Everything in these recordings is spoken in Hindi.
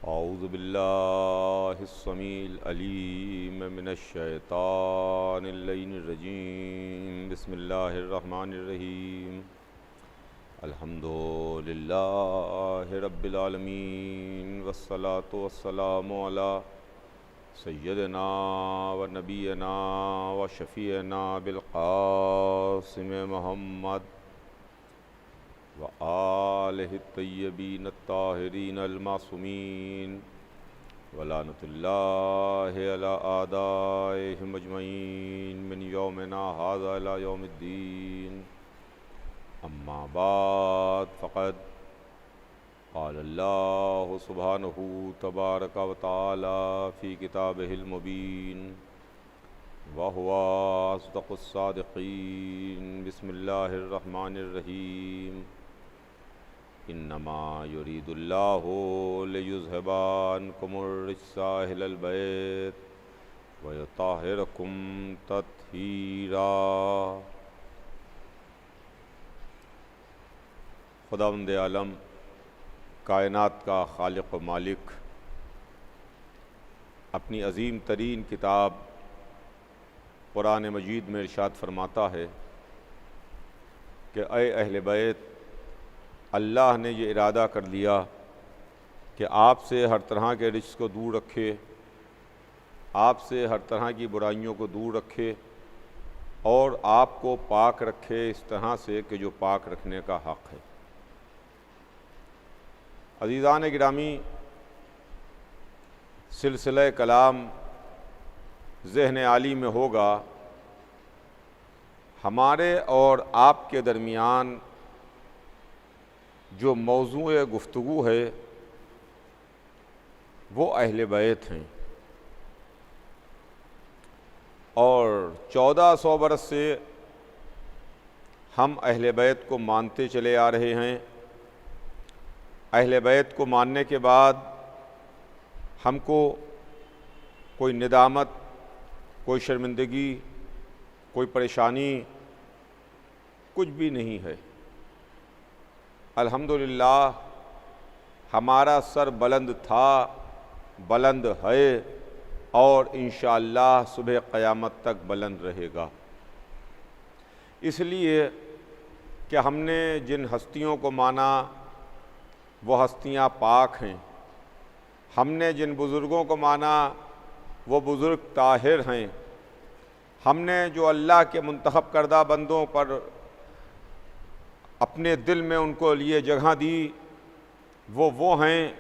औज़ु बिल्लाहिस्समीइल अलीम मिनश्शैतानिर्रजीम बिस्मिल्लाहिर्रहमानिर्रहीम अल्हम्दुलिल्लाहि रब्बिल आलमीन वस्सलातु वस्सलामु अला सय्यदिना व नबीना व शफ़ीना बिल क़ासिम मुहम्मद व आलिहि तय्यबीन ताहिरीन अल मासूमीन व लानतुल्लाहि अला आदाइहिम अजमईन मिन यौमिना हाज़ा इला यौमिद्दीन। अम्मा बाद फ़क़द क़ाल अल्लाहु सुब्हानहु तबारक व तआला फ़ी किताबिहिल मुबीन व हुवा अस्दक़ुस सादिक़ीन। बिस्मिल्लाहिर रहमानिर रहीम। इन्नमा युरीदुल्लाहु लियुज़हिबा अन्कुमुर रिज्सा अहलल बैत व युत्तहिरकुम तत्हीरा। खुदावंद आलम कायनात का खालिक व मालिक अपनी अज़ीम तरीन किताब कुरान मजीद में इरशाद फरमाता है कि ऐ अहले बैत, अल्लाह ने ये इरादा कर लिया कि आपसे हर तरह के रिज़्क़ को दूर रखे, आपसे हर तरह की बुराइयों को दूर रखे और आपको पाक रखे इस तरह से कि जो पाक रखने का हक़ है। अज़ीज़ान गिरामी, सिलसिला कलाम ज़हन आली में होगा हमारे और आपके दरमियान जो मौज़ूए गुफ्तगू है वो अहले बैत हैं और 1400 बरस से हम अहले बैत को मानते चले आ रहे हैं। अहले बैत को मानने के बाद हमको कोई निदामत, कोई शर्मिंदगी, कोई परेशानी कुछ भी नहीं है। अल्हम्दुलिल्लाह हमारा सर बुलंद था, बुलंद है और इंशाअल्लाह सुबह क़यामत तक बुलंद रहेगा। इसलिए कि हमने जिन हस्तियों को माना वो हस्तियाँ पाक हैं, हमने जिन बुज़ुर्गों को माना वो बुज़ुर्ग ताहिर हैं, हमने जो अल्लाह के मुंतखब करदा बंदों पर अपने दिल में उनको लिए जगह दी वो हैं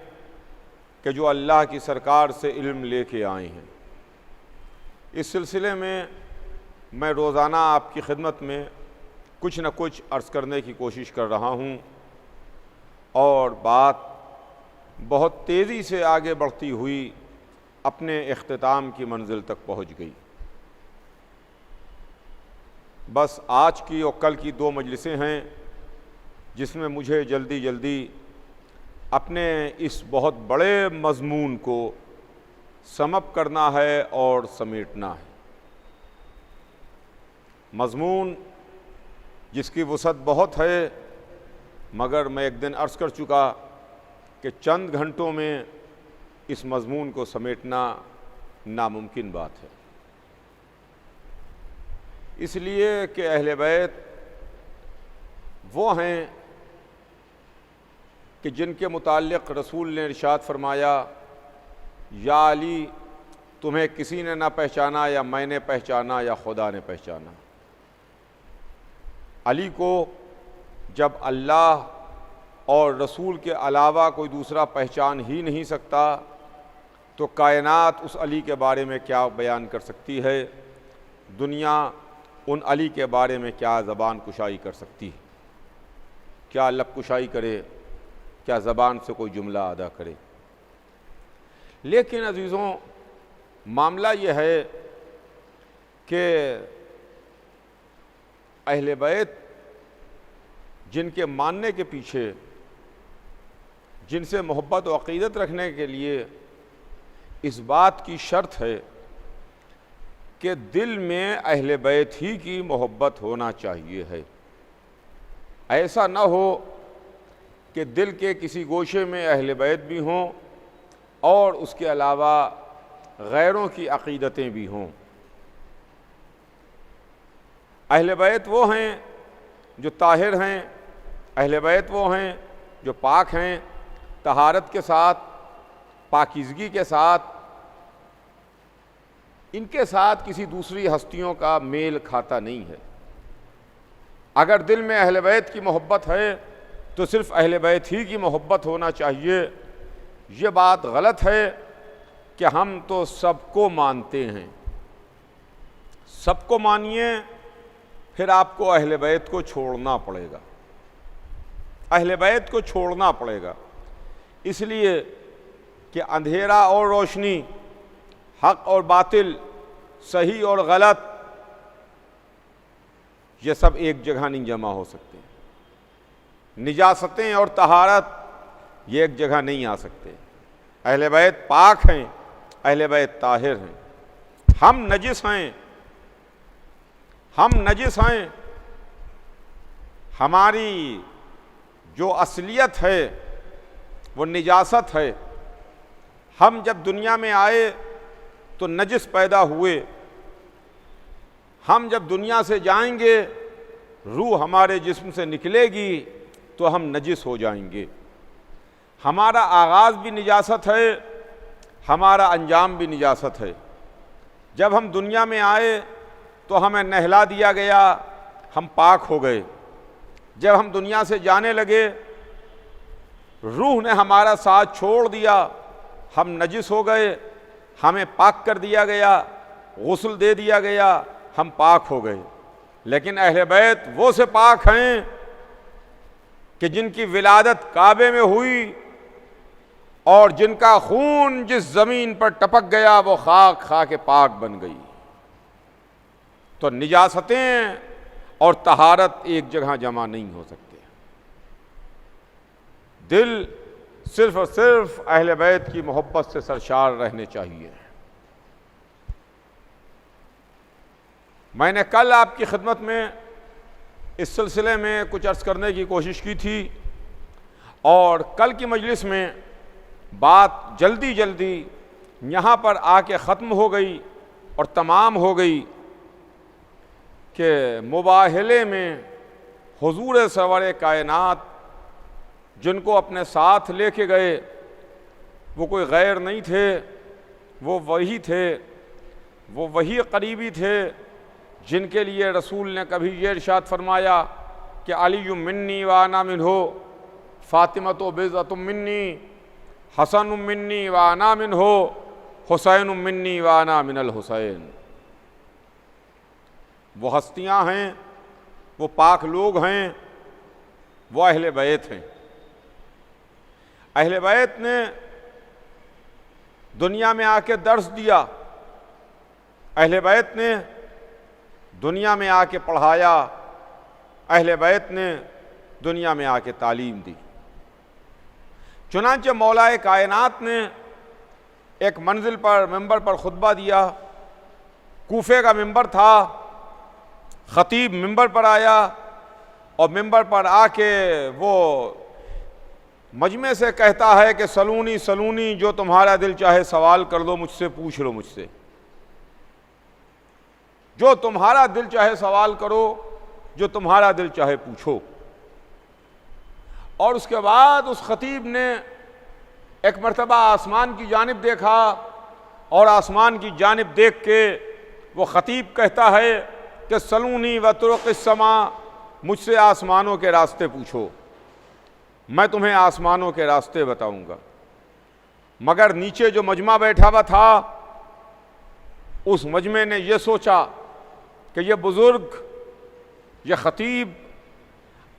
कि जो अल्लाह की सरकार से इल्म लेके आए हैं। इस सिलसिले में मैं रोज़ाना आपकी खिदमत में कुछ न कुछ अर्ज़ करने की कोशिश कर रहा हूँ और बात बहुत तेज़ी से आगे बढ़ती हुई अपने इख्तिताम की मंजिल तक पहुँच गई। बस आज की और कल की 2 मजलिसें हैं जिसमें मुझे जल्दी जल्दी अपने इस बहुत बड़े मज़मून को समअप करना है और समेटना है। मज़मून जिसकी वसअत बहुत है, मगर मैं एक दिन अर्ज़ कर चुका कि चंद घंटों में इस मज़मून को समेटना नामुमकिन बात है। इसलिए कि अहले बैत वो हैं कि जिनके मुताल्लिक़ रसूल ने इरशाद फरमाया, या अली तुम्हें किसी ने ना पहचाना या मैंने पहचाना या खुदा ने पहचाना। अली को जब अल्लाह और रसूल के अलावा कोई दूसरा पहचान ही नहीं सकता तो कायनात उस अली के बारे में क्या बयान कर सकती है, दुनिया उन अली के बारे में क्या ज़बान कुशाई कर सकती है, क्या लब कुशाई करे, क्या ज़बान से कोई जुमला अदा करे। लेकिन अज़ीज़ों, मामला यह है कि अहले बैत जिनके मानने के पीछे, जिनसे मोहब्बत व अक़ीदत रखने के लिए इस बात की शर्त है कि दिल में अहले बैत ही की मोहब्बत होना चाहिए है। ऐसा न हो कि दिल के किसी गोशे में अहले बैत भी हों और उसके अलावा गैरों की अक़ीदतें भी हों। अहले बैत वो हैं जो ताहिर हैं, अहले बैत वो हैं जो पाक हैं, तहारत के साथ, पाकीज़गी के साथ। इनके साथ किसी दूसरी हस्तियों का मेल खाता नहीं है। अगर दिल में अहले बैत की मोहब्बत है तो सिर्फ़ अहले बैत ही की मोहब्बत होना चाहिए। ये बात गलत है कि हम तो सबको मानते हैं। सबको मानिए, फिर आपको अहले बैत को छोड़ना पड़ेगा, अहले बैत को छोड़ना पड़ेगा। इसलिए कि अंधेरा और रोशनी, हक़ और बातिल, सही और गलत, ये सब एक जगह नहीं जमा हो सकते। निजासतें और तहारत ये एक जगह नहीं आ सकते। अहले बैत पाक हैं, अहले बैत ताहिर हैं। हम नजिस हैं, हम नजिस हैं। हमारी जो असलियत है वो निजासत है। हम जब दुनिया में आए तो नजिस पैदा हुए। हम जब दुनिया से जाएंगे, रूह हमारे जिस्म से निकलेगी तो हम नजिस हो जाएंगे। हमारा आगाज़ भी निजासत है, हमारा अंजाम भी निजासत है। जब हम दुनिया में आए तो हमें नहला दिया गया, हम पाक हो गए। जब हम दुनिया से जाने लगे, रूह ने हमारा साथ छोड़ दिया, हम नजिस हो गए। हमें पाक कर दिया गया, गुस्ल दे दिया गया, हम पाक हो गए। लेकिन अहले बैत वो से पाक हैं कि जिनकी विलादत काबे में हुई और जिनका खून जिस ज़मीन पर टपक गया वो खाक खा के पाक बन गई। तो निजासतें और तहारत एक जगह जमा नहीं हो सकते। दिल सिर्फ और सिर्फ अहले बैत की मोहब्बत से सरशार रहने चाहिए। मैंने कल आपकी खिदमत में इस सिलसिले में कुछ अर्ज़ करने की कोशिश की थी और कल की मजलिस में बात जल्दी जल्दी यहाँ पर आके ख़त्म हो गई और तमाम हो गई कि मुबाहले में हुजूर सरवर कायनात जिनको अपने साथ लेके गए वो कोई गैर नहीं थे, वो वही थे, वो वही करीबी थे जिनके लिए रसूल ने कभी ये इरशाद फरमाया कि अली मिन्नी व अना मिन्हो, फ़ातिमा तो बिज़अतुम मिन्नी, हसन मिन्नी व अना मिन्हो, हुसैन मिन्नी व अना मिनल हुसैन। वो हस्तियाँ हैं, वो पाक लोग हैं, वो अहले बैत हैं। अहले बैत ने दुनिया में आके दर्स दिया, अहले बैत ने दुनिया में आके पढ़ाया, अहले बैत ने दुनिया में आके तालीम दी। चुनांचे मौलाए कायनात ने एक मंजिल पर मिंबर पर खुतबा दिया। कूफे का मिंबर था, ख़तीब मिंबर पर आया और मिंबर पर आके वो मजमे से कहता है कि सलूनी सलूनी, जो तुम्हारा दिल चाहे सवाल कर लो मुझसे, पूछ लो मुझसे, जो तुम्हारा दिल चाहे सवाल करो, जो तुम्हारा दिल चाहे पूछो। और उसके बाद उस ख़तीब ने एक मरतबा आसमान की जानिब देखा और आसमान की जानिब देख के वो ख़तीब कहता है कि सलूनी व तुरुक़िस्समा, मुझसे आसमानों के रास्ते पूछो, मैं तुम्हें आसमानों के रास्ते बताऊंगा। मगर नीचे जो मजमा बैठा हुआ था, उस मजमे ने यह सोचा कि ये बुज़ुर्ग, ये ख़तीब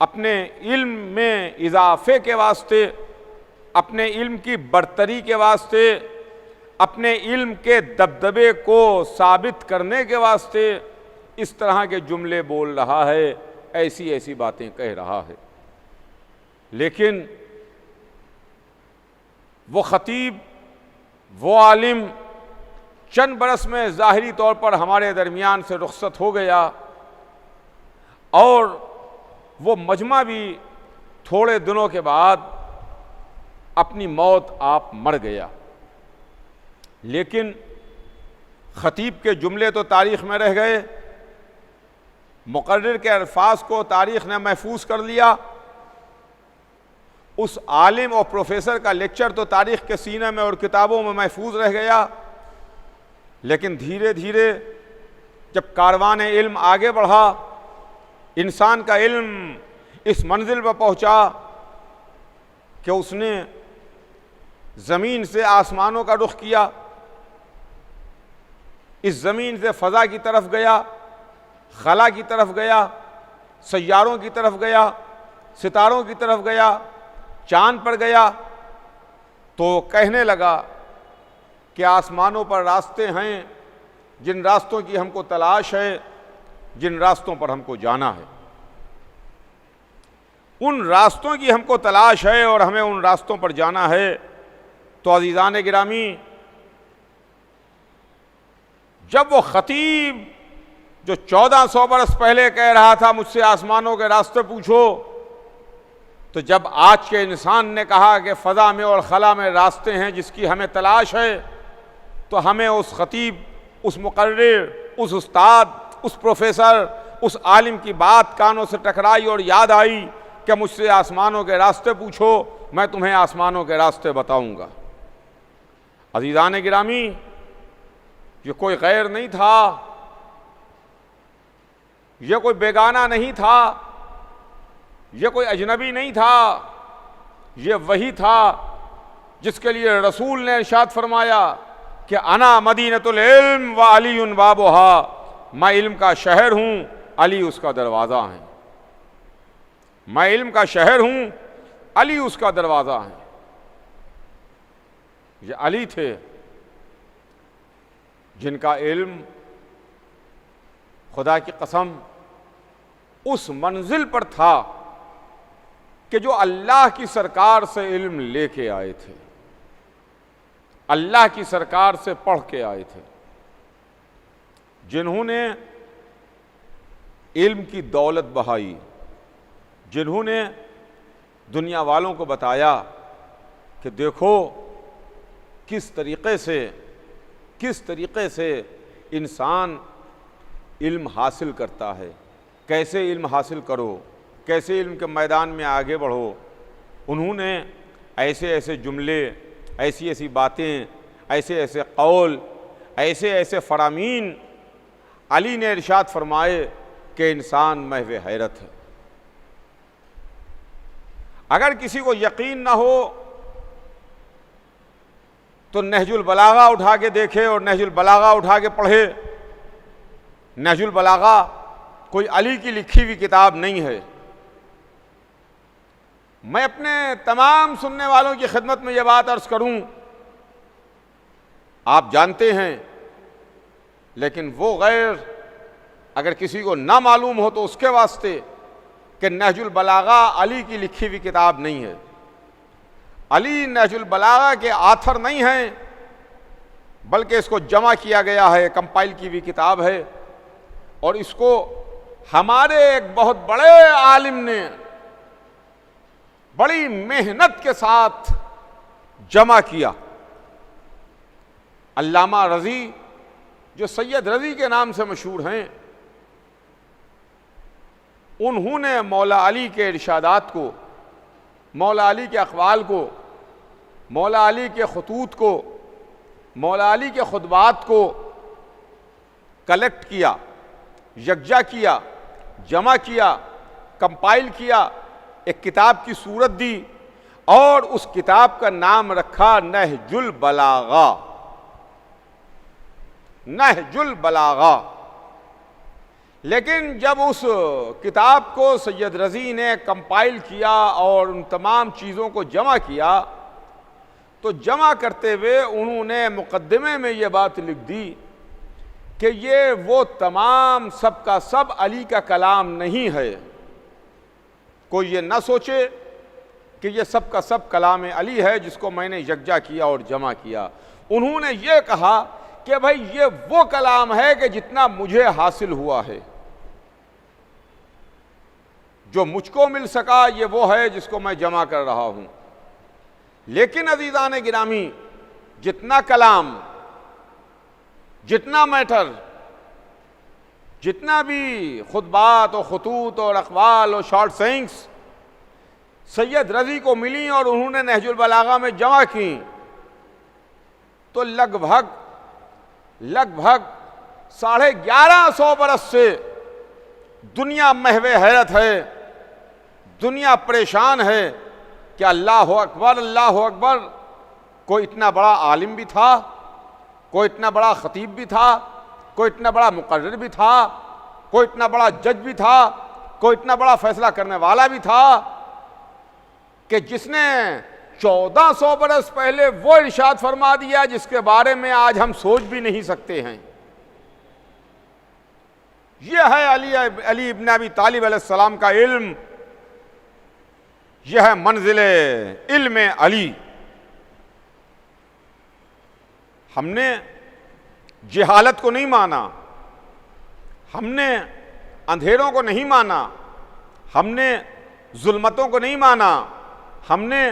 अपने इल्म में इजाफ़े के वास्ते, अपने इल्म की बरतरी के वास्ते, अपने इल्म के दबदबे को साबित करने के वास्ते इस तरह के जुमले बोल रहा है, ऐसी ऐसी बातें कह रहा है। लेकिन वो ख़तीब, वो आलिम चंद बरस में ज़ाहिरी तौर पर हमारे दरमियान से रुखसत हो गया और वो मजमा भी थोड़े दिनों के बाद अपनी मौत आप मर गया। लेकिन ख़तीब के जुमले तो तारीख़ में रह गए, मुक़र्रिर के अल्फाज को तारीख़ ने महफूज कर लिया, उस आलिम और प्रोफेसर का लेक्चर तो तारीख़ के सीने में और किताबों में महफूज रह गया। लेकिन धीरे धीरे जब कारवान इल्म आगे बढ़ा, इंसान का इल्म इस मंजिल पर पहुंचा कि उसने ज़मीन से आसमानों का रुख किया, इस ज़मीन से फ़ज़ा की तरफ गया, खला की तरफ गया, सैयारों की तरफ गया, सितारों की तरफ गया, चांद पर गया, तो कहने लगा कि आसमानों पर रास्ते हैं, जिन रास्तों की हमको तलाश है, जिन रास्तों पर हमको जाना है, उन रास्तों की हमको तलाश है और हमें उन रास्तों पर जाना है। तो अज़ीज़ान गिरामी, जब वो ख़तीब जो 1400 बरस पहले कह रहा था मुझसे आसमानों के रास्ते पूछो, तो जब आज के इंसान ने कहा कि फ़ज़ा में और खला में रास्ते हैं जिसकी हमें तलाश है, तो हमें उस ख़तीब, उस मुक़र्रिर, उस उस्ताद, उस प्रोफेसर, उस आलिम की बात कानों से टकराई और याद आई कि मुझसे आसमानों के रास्ते पूछो, मैं तुम्हें आसमानों के रास्ते बताऊंगा। अज़ीज़ान गिरामी, ये कोई गैर नहीं था, ये कोई बेगाना नहीं था, ये कोई अजनबी नहीं था, ये वही था जिसके लिए रसूल ने इरशाद फरमाया कि अना मदीनतुल इल्म व अलीयुन बाबुहा, मैं इल्म का शहर हूँ, अली उसका दरवाज़ा है। मैं इल्म का शहर हूँ, अली उसका दरवाज़ा है। ये अली थे जिनका इल्म, खुदा की कसम, उस मंजिल पर था कि जो अल्लाह की सरकार से इल्म लेके आए थे, अल्लाह की सरकार से पढ़ के आए थे, जिन्होंने इल्म की दौलत बहाई, जिन्होंने दुनिया वालों को बताया कि देखो किस तरीक़े से इंसान इल्म हासिल करता है, कैसे इल्म हासिल करो, कैसे इल्म के मैदान में आगे बढ़ो। उन्होंने ऐसे ऐसे जुमले, ऐसी ऐसी बातें, ऐसे ऐसे कौल, ऐसे ऐसे फरामीन अली ने इरशाद फरमाए कि इंसान महव हैरत है। अगर किसी को यकीन ना हो तो नहजुल बलागा उठा के देखे और नहजुल बलागा उठा के पढ़े। नहजुल बलागा कोई अली की लिखी हुई किताब नहीं है। मैं अपने तमाम सुनने वालों की खिदमत में यह बात अर्ज करूं, आप जानते हैं, लेकिन वो गैर अगर किसी को ना मालूम हो तो उसके वास्ते कि नहजुल बलागा अली की लिखी हुई किताब नहीं है। अली नहजुल बलागा के आथर नहीं हैं, बल्कि इसको जमा किया गया है, कंपाइल की हुई किताब है। और इसको हमारे एक बहुत बड़े आलिम ने बड़ी मेहनत के साथ जमा किया। अल्लामा रज़ी, जो सैयद रज़ी के नाम से मशहूर हैं, उन्होंने मौला अली के इरशादात को, मौला अली के अक़वाल को, मौला अली के खतूत को, मौला अली के खुतबात को कलेक्ट किया, यकजा किया, जमा किया, कंपाइल किया, एक किताब की सूरत दी और उस किताब का नाम रखा नहजुल बलागा। नहजुल बलागा। लेकिन जब उस किताब को सैयद रज़ी ने कंपाइल किया और उन तमाम चीज़ों को जमा किया, तो जमा करते हुए उन्होंने मुक़द्दिमे में ये बात लिख दी कि ये वो तमाम सब का सब अली का कलाम नहीं है। कोई ये ना सोचे कि ये सब का सब कलाम अली है जिसको मैंने यकजा किया और जमा किया। उन्होंने ये कहा कि भाई ये वो कलाम है कि जितना मुझे हासिल हुआ है, जो मुझको मिल सका ये वो है जिसको मैं जमा कर रहा हूं। लेकिन अज़ीज़ान गिरामी, जितना कलाम जितना मैटर, जितना भी खुतबात और खतूत और अखबाल और शॉर्ट सेइंग्स सैयद रज़ी को मिली और उन्होंने नहजुल बलागा में जमा की, तो लगभग 1150 बरस से दुनिया महवे हैरत है, दुनिया परेशान है कि अल्लाह अकबर, कोई इतना बड़ा आलिम भी था, कोई इतना बड़ा खतीब भी था, कोई इतना बड़ा मुकर्रिर भी था, कोई इतना बड़ा जज भी था, कोई इतना बड़ा फैसला करने वाला भी था कि जिसने 1400 बरस पहले वो इरशाद फरमा दिया जिसके बारे में आज हम सोच भी नहीं सकते हैं। यह है अली इब्न अबी तालिब अलैहिस्सलाम का इल्म, यह है मंजिले इल्म अली। हमने जहालत को नहीं माना, हमने अंधेरों को नहीं माना, हमने जुल्मतों को नहीं माना, हमने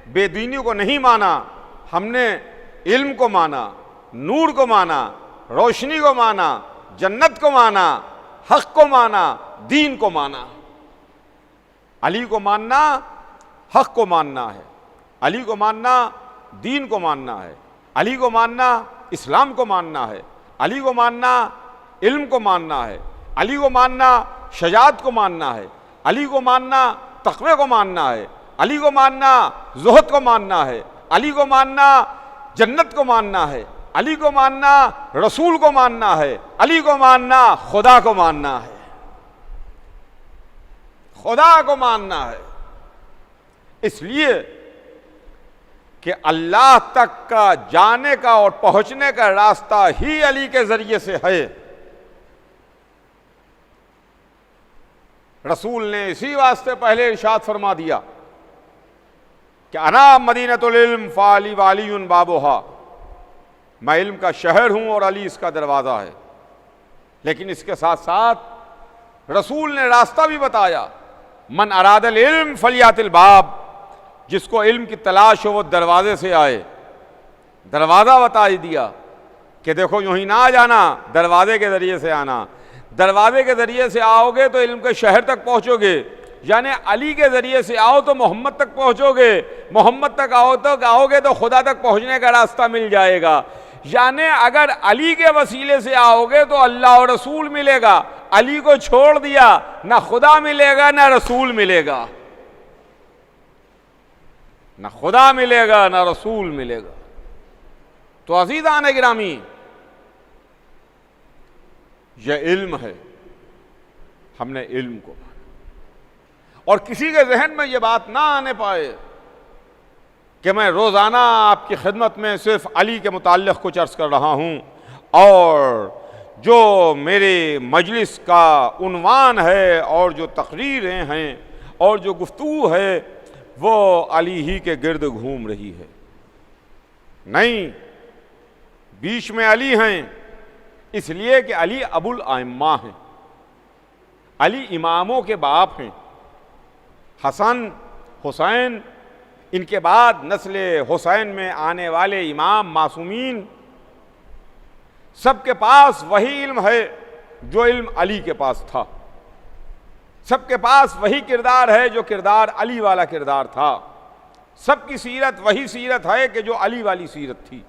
बेदीनी को नहीं माना, हमने इल्म को माना, नूर को माना, रोशनी को माना, जन्नत को माना, हक को माना, दीन को माना। अली को मानना हक को मानना है, अली को मानना दीन को मानना है, अली को मानना इस्लाम को मानना है, अली को मानना इल्म को मानना है, अली को मानना शजाअत को मानना है, अली को मानना तक़वे को मानना है, अली को मानना ज़ुहद को मानना है, अली को मानना जन्नत को मानना है, अली को मानना रसूल को मानना है, अली को मानना खुदा को मानना है, खुदा को मानना है। इसलिए कि अल्लाह तक का जाने का और पहुंचने का रास्ता ही अली के जरिए से है। रसूल ने इसी वास्ते पहले इरशाद फरमा दिया कि अना मदीनतुल इल्म फ़अली वालियुन बाबुहा, मैं इल्म का शहर हूं और अली इसका दरवाज़ा है। लेकिन इसके साथ साथ रसूल ने रास्ता भी बताया, मन अरादल इल्म फलियातिल बाब, जिसको इल्म की तलाश हो वो दरवाजे से आए। दरवाज़ा बता ही दिया कि देखो यूं ही ना जाना, दरवाजे के ज़रिए से आना। दरवाजे के ज़रिए से आओगे तो इल्म के शहर तक पहुँचोगे, यानी अली के ज़रिए से आओ तो मोहम्मद तक पहुँचोगे, मोहम्मद तक आओगे तो खुदा तक पहुँचने का रास्ता मिल जाएगा। यानी अगर अली के वसीले से आओगे तो अल्लाह और रसूल मिलेगा, अली को छोड़ दिया ना खुदा मिलेगा ना रसूल मिलेगा, ना खुदा मिलेगा ना रसूल मिलेगा। तो अज़ीज़ान गिरामी, यह इल्म है, हमने इल्म को माना। और किसी के जहन में यह बात ना आने पाए कि मैं रोज़ाना आपकी खिदमत में सिर्फ अली के मुताल्लिक़ कुछ अर्ज़ कर रहा हूँ और जो मेरे मजलिस का उन्वान है और जो तकरीरें हैं और जो गुफ्तगू है वो अली ही के गिर्द घूम रही है। नहीं, बीच में अली हैं, इसलिए कि अली अबुल आइम्मा हैं, अली इमामों के बाप हैं। हसन, हुसैन, इनके बाद नस्ल हुसैन में आने वाले इमाम मासूमीन, सबके पास वही इल्म है जो इल्म अली के पास था। सबके पास वही किरदार है जो किरदार अली वाला किरदार था। सबकी सीरत वही सीरत है कि जो अली वाली सीरत थी।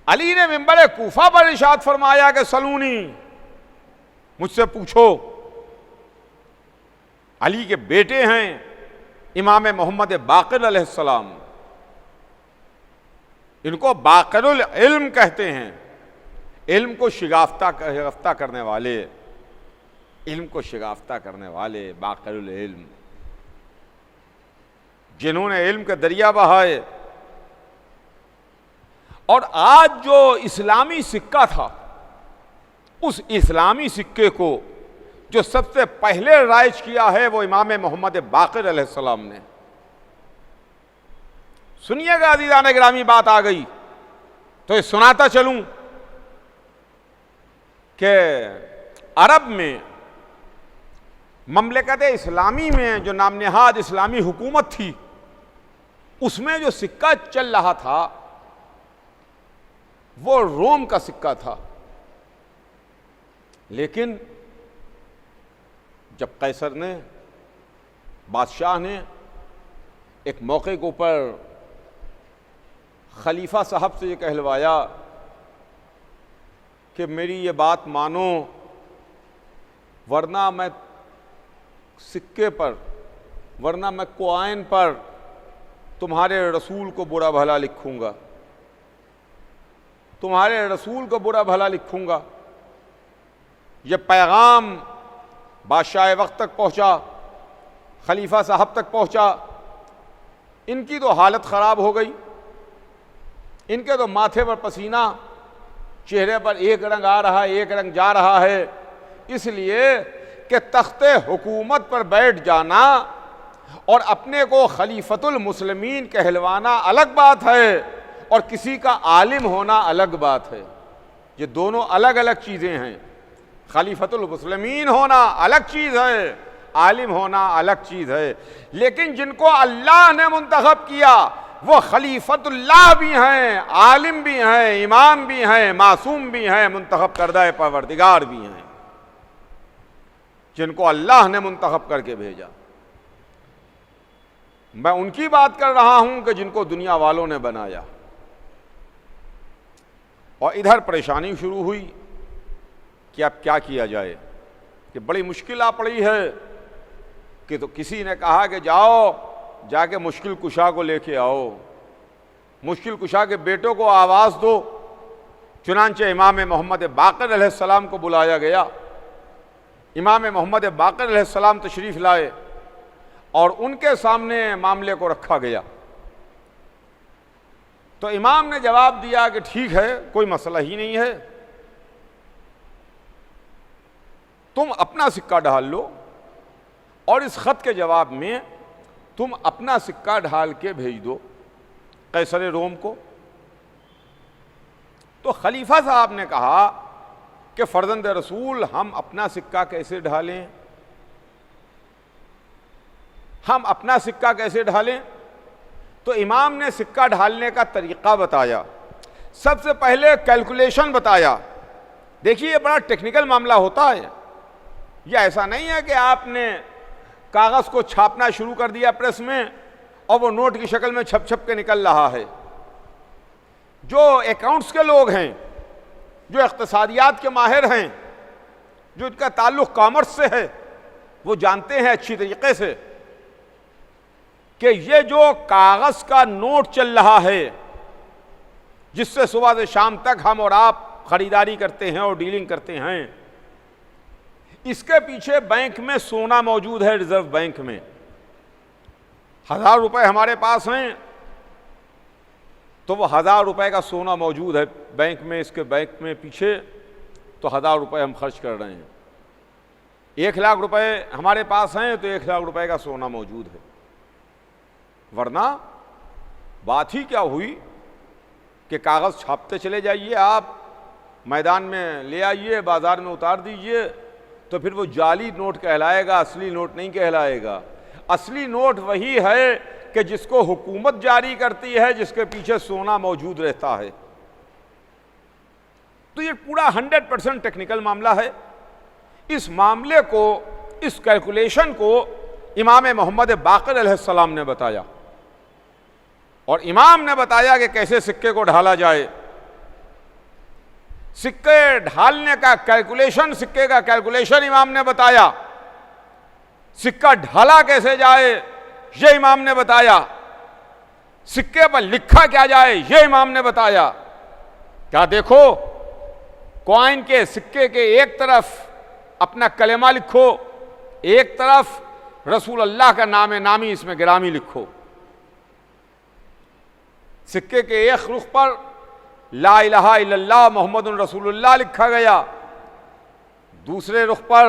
अली ने मिंबर कूफा पर इरशाद फरमाया कि सलूनी, मुझसे पूछो। अली के बेटे हैं इमाम मोहम्मद बाक़िर अलैहिस्सलाम, इनको बाक़िरुल इल्म कहते हैं। इल्म को शिगाफ्ता करने वाले, इल्म को शिगाफ्ता करने वाले बाक़िरुल इल्म, जिन्होंने इल्म के दरिया बहाए। और आज जो इस्लामी सिक्का था, उस इस्लामी सिक्के को जो सबसे पहले राइज किया है वो इमाम मोहम्मद बाक़िर अलैहिस्सलाम ने। सुनिएगा अज़ीज़ान गिरामी, बात आ गई तो ये सुनाता चलूं कि अरब में ममलकत इस्लामी में जो नामनहाद इस्लामी हुकूमत थी, उसमें जो सिक्का चल रहा था वो रोम का सिक्का था। लेकिन जब कैसर ने, बादशाह ने एक मौके के ऊपर खलीफा साहब से ये कहलवाया कि मेरी ये बात मानो, वरना मैं सिक्के पर, वरना मैं कॉइन पर तुम्हारे रसूल को बुरा भला लिखूंगा, तुम्हारे रसूल को बुरा भला लिखूंगा। ये पैगाम बादशाह वक्त तक पहुंचा, खलीफा साहब तक पहुंचा। इनकी तो हालत ख़राब हो गई, इनके तो माथे पर पसीना, चेहरे पर एक रंग आ रहा है, एक रंग जा रहा है, इसलिए कि तख्ते हुकूमत पर बैठ जाना और अपने को खलीफतुल मुस्लिमीन कहलवाना अलग बात है और किसी का आलिम होना अलग बात है। ये दोनों अलग अलग चीज़ें हैं। खलीफतुल मुस्लिमीन होना अलग चीज़ है, आलिम होना अलग चीज़ है। लेकिन जिनको अल्लाह ने मुंतखब किया वो खलीफतुल्लाह भी हैं, आलिम भी हैं, इमाम भी हैं, मासूम भी हैं, मुंतखब करदा परवरदिगार भी हैं, जिनको अल्लाह ने मुंतखब करके भेजा। मैं उनकी बात कर रहा हूं कि जिनको दुनिया वालों ने बनाया। और इधर परेशानी शुरू हुई कि अब क्या किया जाए, कि बड़ी मुश्किल आ पड़ी है। कि तो किसी ने कहा कि जाओ जाके मुश्किल कुशा को लेके आओ, मुश्किल कुशा के बेटों को आवाज़ दो। चुनांचे इमाम मोहम्मद बाक़िर अलैहिस्सलाम को बुलाया गया। इमाम मोहम्मद बाक़िर अलैहिस्सलाम तशरीफ़ लाए और उनके सामने मामले को रखा गया। तो इमाम ने जवाब दिया कि ठीक है, कोई मसला ही नहीं है, तुम अपना सिक्का ढाल लो और इस ख़त के जवाब में तुम अपना सिक्का ढाल के भेज दो कैसर रोम को। तो खलीफा साहब ने कहा कि फर्जंद रसूल, हम अपना सिक्का कैसे ढालें, हम अपना सिक्का कैसे ढालें। तो इमाम ने सिक्का ढालने का तरीक़ा बताया। सबसे पहले कैलकुलेशन बताया। देखिए, ये बड़ा टेक्निकल मामला होता है। यह ऐसा नहीं है कि आपने कागज़ को छापना शुरू कर दिया प्रेस में और वो नोट की शक्ल में छप छप के निकल रहा है। जो अकाउंट्स के लोग हैं, जो इक़्तिसादियात के माहिर हैं, जो इनका ताल्लुक़ कॉमर्स से है, वो जानते हैं अच्छी तरीके से कि ये जो कागज़ का नोट चल रहा है, जिससे सुबह से शाम तक हम और आप ख़रीदारी करते हैं और डीलिंग करते हैं, इसके पीछे बैंक में सोना मौजूद है। रिजर्व बैंक में 1000 रुपये हमारे पास हैं, तो वो 1000 रुपये का सोना मौजूद है बैंक में। इसके बैंक में पीछे तो 1000 रुपये हम खर्च कर रहे हैं। 1 लाख रुपए हमारे पास हैं तो 1 लाख रुपए का सोना मौजूद है। वरना बात ही क्या हुई कि कागज़ छापते चले जाइए, आप मैदान में ले आइए, बाज़ार में उतार दीजिए, तो फिर वो जाली नोट कहलाएगा, असली नोट नहीं कहलाएगा। असली नोट वही है कि जिसको हुकूमत जारी करती है, जिसके पीछे सोना मौजूद रहता है। तो ये पूरा 100% टेक्निकल मामला है। इस मामले को, इस कैलकुलेशन को इमाम मोहम्मद बाक़िर अलैहिस्सलाम ने बताया और इमाम ने बताया कि कैसे सिक्के को ढाला जाए। सिक्के ढालने का कैलकुलेशन, सिक्के का कैलकुलेशन इमाम ने बताया। सिक्का ढाला कैसे जाए ये इमाम ने बताया। सिक्के पर लिखा क्या जाए ये इमाम ने बताया। क्या देखो, कॉइन के, सिक्के के एक तरफ अपना कलेमा लिखो, एक तरफ रसूल अल्लाह का नाम नामी इसमें गिरामी लिखो। सिक्के के एक रुख पर ला इलाहा इल्लल्लाह मुहम्मदुर रसूलुल्लाह लिखा गया, दूसरे रुख पर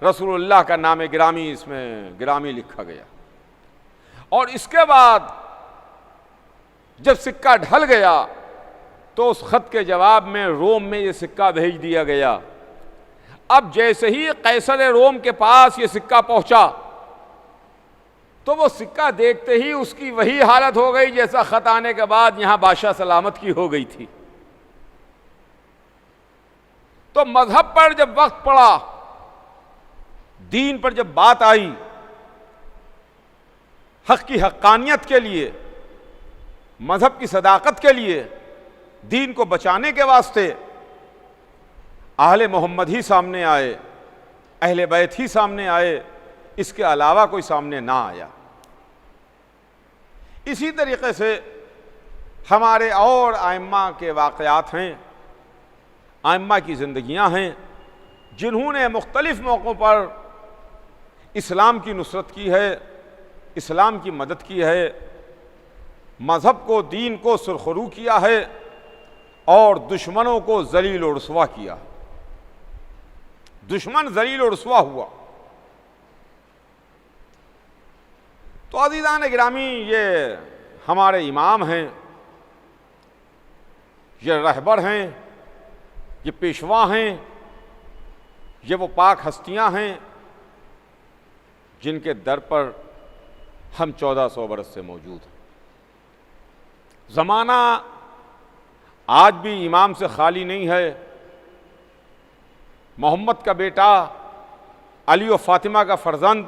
रसूलुल्लाह का नाम गिरामी इसमें गिरामी लिखा गया। और इसके बाद जब सिक्का ढल गया तो उस खत के जवाब में रोम में ये सिक्का भेज दिया गया। अब जैसे ही कैसर रोम के पास ये सिक्का पहुंचा तो वो सिक्का देखते ही उसकी वही हालत हो गई जैसा खत आने के बाद यहाँ बादशाह सलामत की हो गई थी। तो मजहब पर जब वक्त पड़ा, दीन पर जब बात आई, हक की हक्कानियत के लिए, मजहब की सदाकत के लिए, दीन को बचाने के वास्ते अहले मोहम्मद ही सामने आए, अहले बैत ही सामने आए, इसके अलावा कोई सामने ना आया। इसी तरीके से हमारे और आइम्मा के वाक़यात हैं, आइम्मा की ज़िंदगियां हैं, जिन्होंने मुख्तलिफ़ मौक़ों पर इस्लाम की नुसरत की है, इस्लाम की मदद की है, मज़हब को, दीन को सुरखरू किया है और दुश्मनों को ज़लील और रुसवा किया। दुश्मन ज़लील और रुसवा हुआ। तो अज़ीज़ान गिरामी, ये हमारे इमाम हैं, ये रहबर हैं, ये पेशवा हैं, ये वो पाक हस्तियां हैं जिनके दर पर हम 1400 बरस से मौजूद हैं। ज़माना आज भी इमाम से खाली नहीं है। मोहम्मद का बेटा अली और फ़ातिमा का फ़र्जंद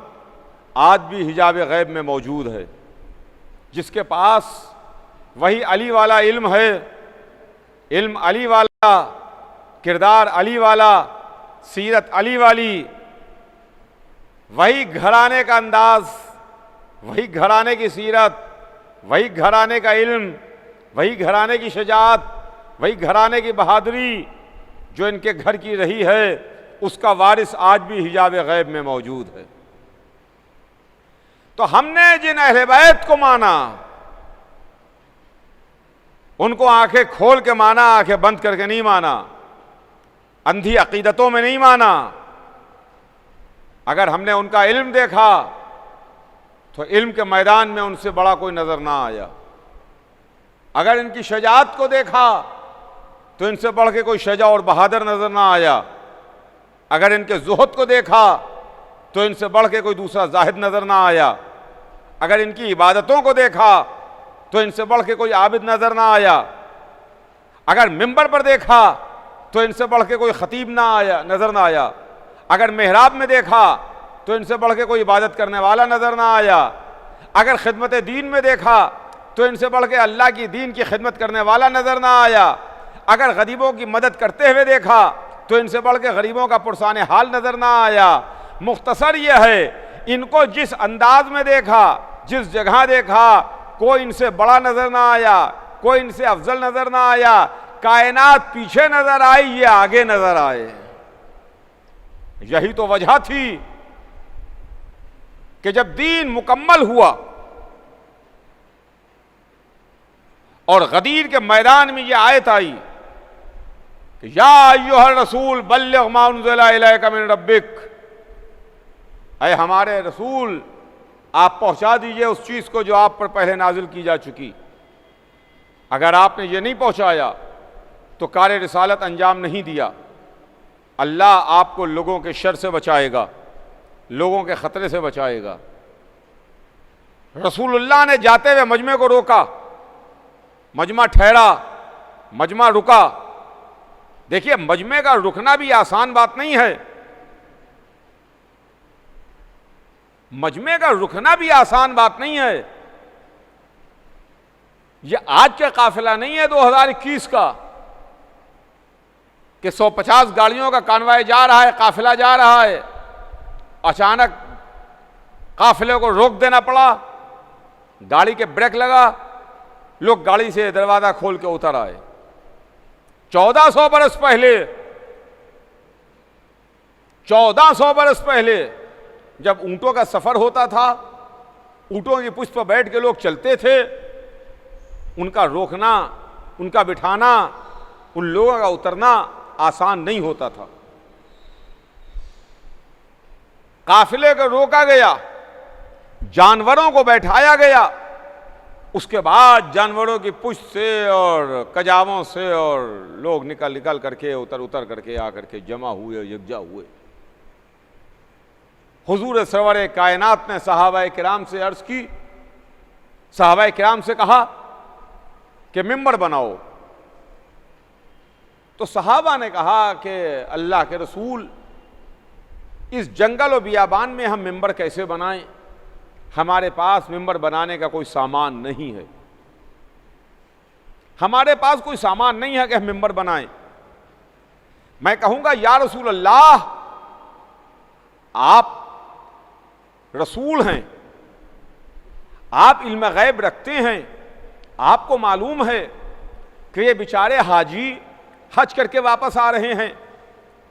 आज भी हिजाब गैब में मौजूद है, जिसके पास वही अली वाला इल्म है, इल्म अली वाला, किरदार अली वाला, सीरत अली वाली, वही घराने का अंदाज, वही घराने की सीरत, वही घराने का इल्म, वही घराने की शजाअत, वही घराने की बहादुरी जो इनके घर की रही है, उसका वारिस आज भी हिजाब गैब में मौजूद है। तो हमने जिन अहले बैत को माना, उनको आंखें खोल के माना, आंखें बंद करके नहीं माना, अंधी अकीदतों में नहीं माना। अगर हमने उनका इल्म देखा तो इल्म के मैदान में उनसे बड़ा कोई नजर ना आया। अगर इनकी शजाअत को देखा तो इनसे बढ़ के कोई शजा और बहादुर नजर ना आया। अगर इनके ज़ुहद को देखा तो इनसे बढ़ के कोई दूसरा जाहिद नजर ना आया। अगर इनकी इबादतों को देखा तो इनसे बढ़ के कोई आबिद नजर ना आया। अगर मिंबर पर देखा तो इनसे बढ़ के कोई खतीब ना आया, नजर ना आया। अगर मेहराब में देखा तो इनसे बढ़ के कोई इबादत करने वाला नजर ना आया। अगर खिदमत दीन में देखा तो इनसे बढ़ के अल्लाह की दीन की खिदमत करने वाला नजर ना आया। अगर गरीबों की मदद करते हुए देखा तो इनसे बढ़ के गरीबों का पुरसाने हाल नजर ना आया। मुख्तसर यह है, इनको जिस अंदाज में देखा, जिस जगह देखा, कोई इनसे बड़ा नजर ना आया, कोई इनसे अफजल नजर ना आया। कायनात पीछे नजर आई, ये आगे नजर आए। यही तो वजह थी कि जब दीन मुकम्मल हुआ और गदीर के मैदान में यह आयत आई कि या अय्युहर रसूल बल्लिग मा उन्ज़िला इलैका मिन रब्बिक, ऐ हमारे रसूल आप पहुंचा दीजिए उस चीज को जो आप पर पहले नाजिल की जा चुकी। अगर आपने ये नहीं पहुंचाया तो कार्य रिसालत अंजाम नहीं दिया। अल्लाह आपको लोगों के शर से बचाएगा, लोगों के खतरे से बचाएगा। रसूलुल्लाह ने जाते हुए मजमे को रोका, मजमा ठहरा, मजमा रुका। देखिए, मजमे का रुकना भी आसान बात नहीं है। मजमे का रुकना भी आसान बात नहीं है। यह आज का काफिला नहीं है 2021 का कि 150 गाड़ियों का कानवाय जा रहा है, काफिला जा रहा है, अचानक काफिले को रोक देना पड़ा, गाड़ी के ब्रेक लगा, लोग गाड़ी से दरवाजा खोल के उतर आए। 1400 बरस पहले, 1400 बरस पहले जब ऊंटों का सफर होता था, ऊंटों की पुष्ट पर बैठ के लोग चलते थे, उनका रोकना, उनका बिठाना, उन लोगों का उतरना आसान नहीं होता था। काफिले को रोका गया, जानवरों को बैठाया गया, उसके बाद जानवरों की पुष्ट से और कजावों से और लोग निकल निकल करके उतर करके आकर के जमा हुए, यकजा हुए। हुजूर सरवर कायनात ने सहाबाए किराम से अर्ज की, सहाबाए किराम से कहा कि मिंबर बनाओ, तो सहाबा ने कहा कि अल्लाह के रसूल, इस जंगल और बियाबान में हम मिंबर कैसे बनाएं? हमारे पास मिंबर बनाने का कोई सामान नहीं है, हमारे पास कोई सामान नहीं है कि हम मिंबर बनाएं। मैं कहूंगा या रसूल अल्लाह, आप रसूल हैं, आप इल्म गैब रखते हैं, आपको मालूम है कि ये बेचारे हाजी हज करके वापस आ रहे हैं,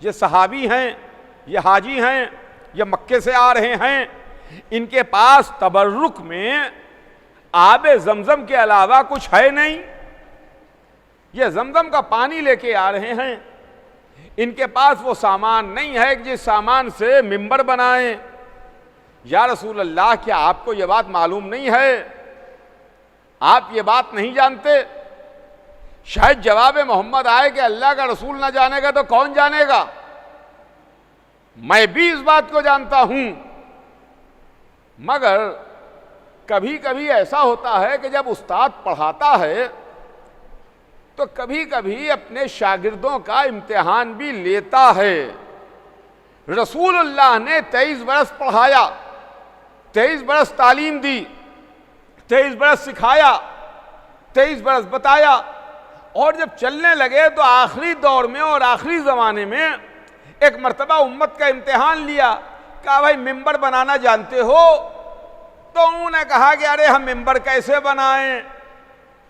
ये सहाबी हैं, ये हाजी हैं, ये मक्के से आ रहे हैं, इनके पास तबर्रुक में आब जमजम के अलावा कुछ है नहीं, ये जमजम का पानी लेके आ रहे हैं, इनके पास वो सामान नहीं है कि जिस सामान से मिंबर बनाएं। या रसूल अल्लाह, क्या आपको ये बात मालूम नहीं है? आप ये बात नहीं जानते? शायद जवाब मोहम्मद आए कि अल्लाह का रसूल ना जानेगा तो कौन जानेगा। मैं भी इस बात को जानता हूं, मगर कभी कभी ऐसा होता है कि जब उस्ताद पढ़ाता है तो कभी कभी अपने शागिर्दों का इम्तिहान भी लेता है। रसूलुल्लाह ने 23 बरस पढ़ाया, 23 बरस तालीम दी, 23 बरस सिखाया, 23 बरस बताया, और जब चलने लगे तो आखिरी दौर में और आखिरी ज़माने में एक मर्तबा उम्मत का इम्तिहान लिया। कहा भाई मिंबर बनाना जानते हो? तो उन्होंने कहा कि अरे हम मिंबर कैसे बनाएं,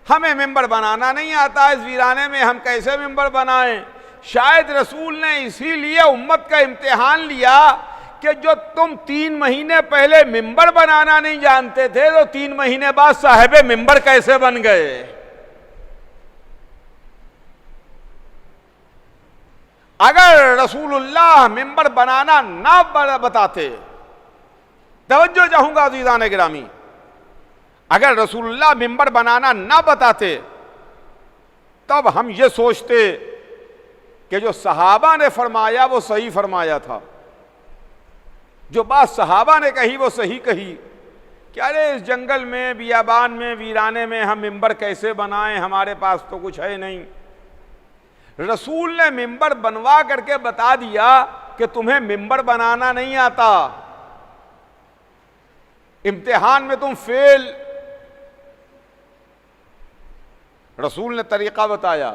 हमें मिंबर बनाना नहीं आता, इस वीराने में हम कैसे मिंबर बनाएं। शायद रसूल ने इसीलिए उम्मत का इम्तिहान लिया कि जो तुम 3 महीने पहले मिंबर बनाना नहीं जानते थे तो 3 महीने बाद साहिबे मिंबर कैसे बन गए। अगर रसूलुल्लाह मिंबर बनाना ना बताते, तवज्जो चाहूंगा अज़ीज़ान गिरामी, अगर रसूलुल्लाह मिंबर बनाना ना बताते तब हम ये सोचते कि जो सहाबा ने फरमाया वो सही फरमाया था, जो बात सहाबा ने कही वो सही कही कि अरे इस जंगल में, बियाबान में, वीराने में हम मिंबर कैसे बनाएं, हमारे पास तो कुछ है नहीं। रसूल ने मिंबर बनवा करके बता दिया कि तुम्हें मिंबर बनाना नहीं आता, इम्तिहान में तुम फेल। रसूल ने तरीका बताया,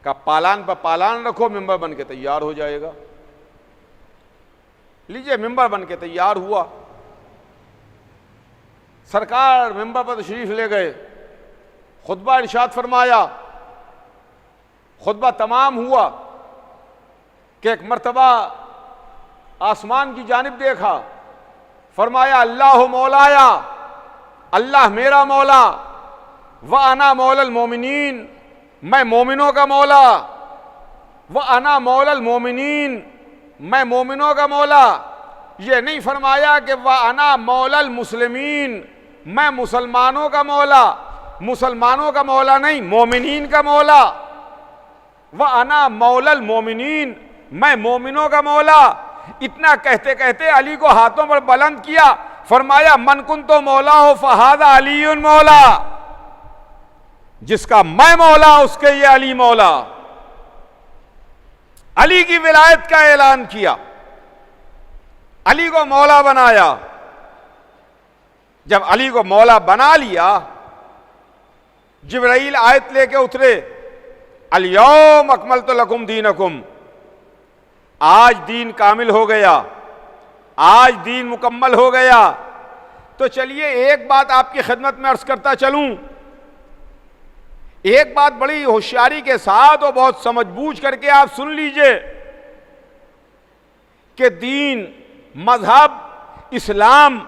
का पालान पर पालान रखो, मिंबर बन के तैयार हो जाएगा। लीजिए, मिंबर बन के तैयार हुआ, सरकार मिंबर पर तशरीफ ले गए, खुतबा इरशाद फरमाया। खुतबा तमाम हुआ कि एक मर्तबा आसमान की जानिब देखा, फरमाया अल्लाह मौलाया, अल्लाह मेरा मौला, व अना मौलल मोमिनीन, मैं मोमिनों का मौला, व अना मौलल मोमिनीन, मैं मोमिनों का मौला। ये नहीं फरमाया कि व अना मौलल मुस्लिमीन, मैं मुसलमानों का मौला, मुसलमानों का मौला नहीं, मोमिनीन का मौला। व अना मौलल मोमिनीन, मैं मोमिनों का मौला। इतना कहते कहते अली को हाथों पर बुलंद किया, फरमाया मन कुन तो मौला हो फहादा अलीयुन मौला, जिसका मैं मौला उसके ये अली मौला। अली की विलायत का ऐलान किया, अली को मौला बनाया। जब अली को मौला बना लिया, जिब्राइल आयत लेके उतरे, अल-यौम अकमलतु लकुम दीनकुम, आज दीन कामिल हो गया, आज दीन मुकम्मल हो गया। तो चलिए एक बात आपकी खिदमत में अर्ज करता चलूं, एक बात बड़ी होशियारी के साथ और बहुत समझबूझ करके आप सुन लीजिए कि दीन, मजहब, इस्लाम,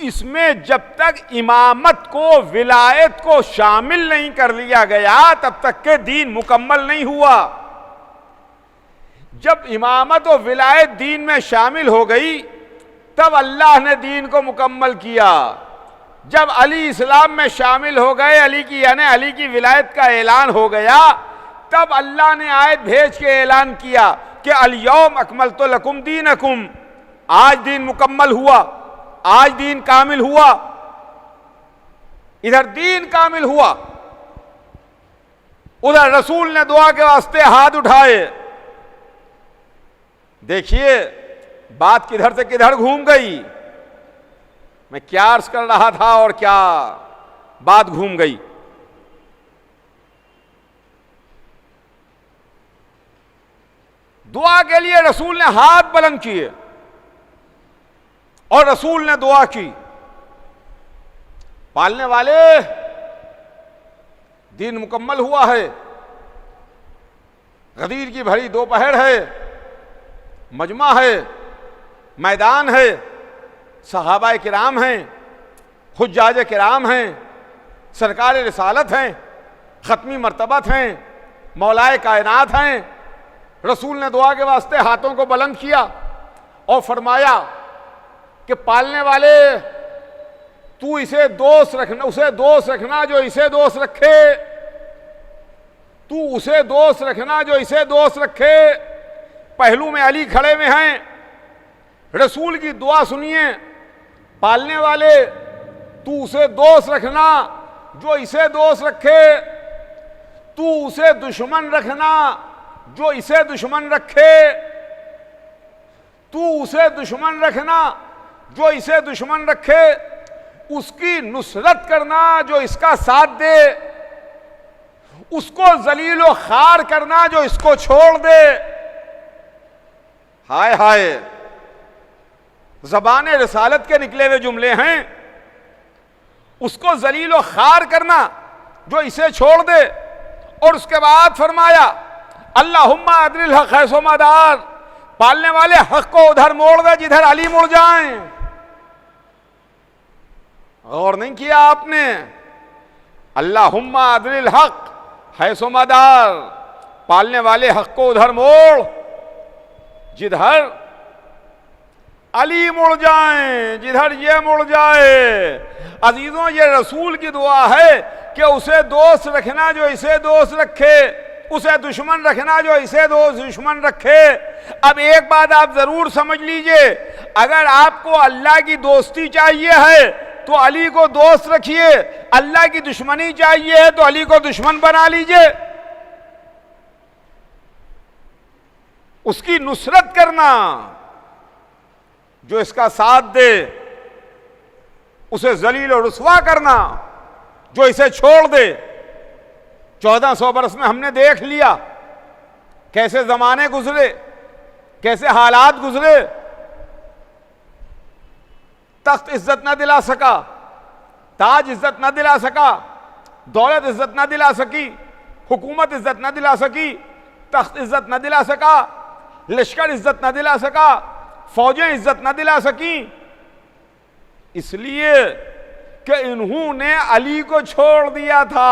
इसमें जब तक इमामत को, विलायत को शामिल नहीं कर लिया गया तब तक के दीन मुकम्मल नहीं हुआ। जब इमामत और विलायत दीन में शामिल हो गई तब अल्लाह ने दीन को मुकम्मल किया। जब अली इस्लाम में शामिल हो गए, अली की यानी अली की विलायत का ऐलान हो गया, तब अल्लाह ने आयत भेज के ऐलान किया कि अल-यौम अकमलतु लकुम दीनकुम, आज दीन मुकम्मल हुआ, आज दीन कामिल हुआ। इधर दीन कामिल हुआ, उधर रसूल ने दुआ के वास्ते हाथ उठाए। देखिए बात किधर से किधर घूम गई। मैं क्या अर्ज कर रहा था और क्या बात घूम गई। दुआ के लिए रसूल ने हाथ बुलंद किए और रसूल ने दुआ की। पालने वाले, दिन मुकम्मल हुआ है, गदीर की भरी दोपहर है, मजमा है, मैदान है, सहाबाए किराम हैं, हुज्जाज किराम हैं, सरकार रिसालत हैं, ख़त्मी मर्तबत हैं, मौलाए कायनात हैं। रसूल ने दुआ के वास्ते हाथों को बुलंद किया और फरमाया कि पालने वाले, तू इसे दोस्त रखना, उसे दोस्त रखना जो इसे दोस्त रखे, तू उसे दोस्त रखना जो इसे दोस्त रखे। पहलू में अली खड़े में हैं। रसूल की दुआ सुनिए। पालने वाले, तू उसे दोस्त रखना जो इसे दोस्त रखे, तू उसे दुश्मन रखना जो इसे दुश्मन रखे, तू उसे दुश्मन रखना जो इसे दुश्मन रखे, उसकी नुसरत करना जो इसका साथ दे, उसको जलीलो खार करना जो इसको छोड़ दे। हाय हाय, ज़बान रिसालत के निकले हुए जुमले हैं। उसको जलीलो खार करना जो इसे छोड़ दे। और उसके बाद फरमाया अल्लाहुम्मा अदरिल हक़ हैसो मदार, पालने वाले हक को उधर मोड़ दे जिधर अली मुड़ जाएं। गौर नहीं किया आपने? अल्लाहुम्मा अदरिल हक़ हैसो मदार, पालने वाले हक को उधर मोड़ जिधर अली मुड़ जाएं, जिधर ये मुड़ जाए। अजीजों, ये रसूल की दुआ है कि उसे दोस्त रखना जो इसे दोस्त रखे, उसे दुश्मन रखना जो इसे दुश्मन रखे। अब एक बात आप जरूर समझ लीजिए, अगर आपको अल्लाह की दोस्ती चाहिए है तो अली को दोस्त रखिए, अल्लाह की दुश्मनी चाहिए है तो अली को दुश्मन बना लीजिए। उसकी नुसरत करना जो इसका साथ दे, उसे जलील और रुसवा करना जो इसे छोड़ दे। 1400 बरस में हमने देख लिया कैसे जमाने गुजरे, कैसे हालात गुजरे। तख्त इज्जत न दिला सका, ताज इज्जत न दिला सका, दौलत इज्जत न दिला सकी, हुकूमत इज्जत न दिला सकी, तख्त इज्जत न दिला सका, लश्कर इज्जत न दिला सका, फौजें इज्जत न दिला सकी, इसलिए कि इन्होंने अली को छोड़ दिया था।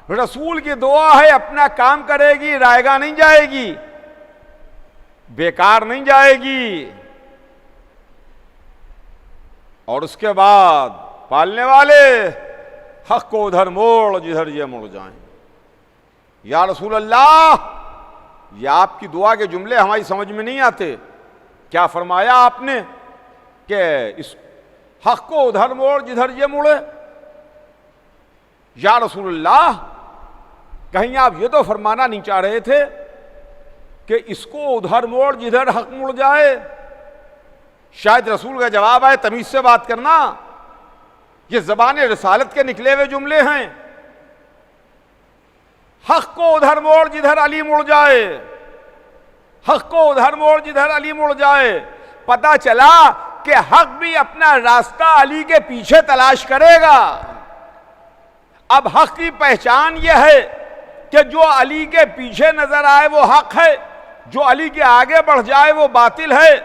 रसूल की दुआ है अपना काम करेगी, रायगा नहीं जाएगी, बेकार नहीं जाएगी। और उसके बाद पालने वाले हक को उधर मोड़ जिधर ये मुड़ जाएं। या रसूल अल्लाह, ये आपकी दुआ के जुमले हमारी समझ में नहीं आते। क्या फरमाया आपने कि इस हक को उधर मोड़ जिधर ये मुड़े? या रसूल अल्लाह, कहीं आप ये तो फरमाना नहीं चाह रहे थे कि इसको उधर मोड़ जिधर हक मुड़ जाए? शायद रसूल का जवाब आए, तमीज से बात करना, ये ज़बान रिसालत के निकले हुए जुमले हैं। हक को उधर मोड़ जिधर अली मुड़ जाए, हक को उधर मोड़ जिधर अली मुड़ जाए। पता चला कि हक भी अपना रास्ता अली के पीछे तलाश करेगा। अब हक की पहचान यह है कि जो अली के पीछे नजर आए वो हक है, जो अली के आगे बढ़ जाए वो बातिल है।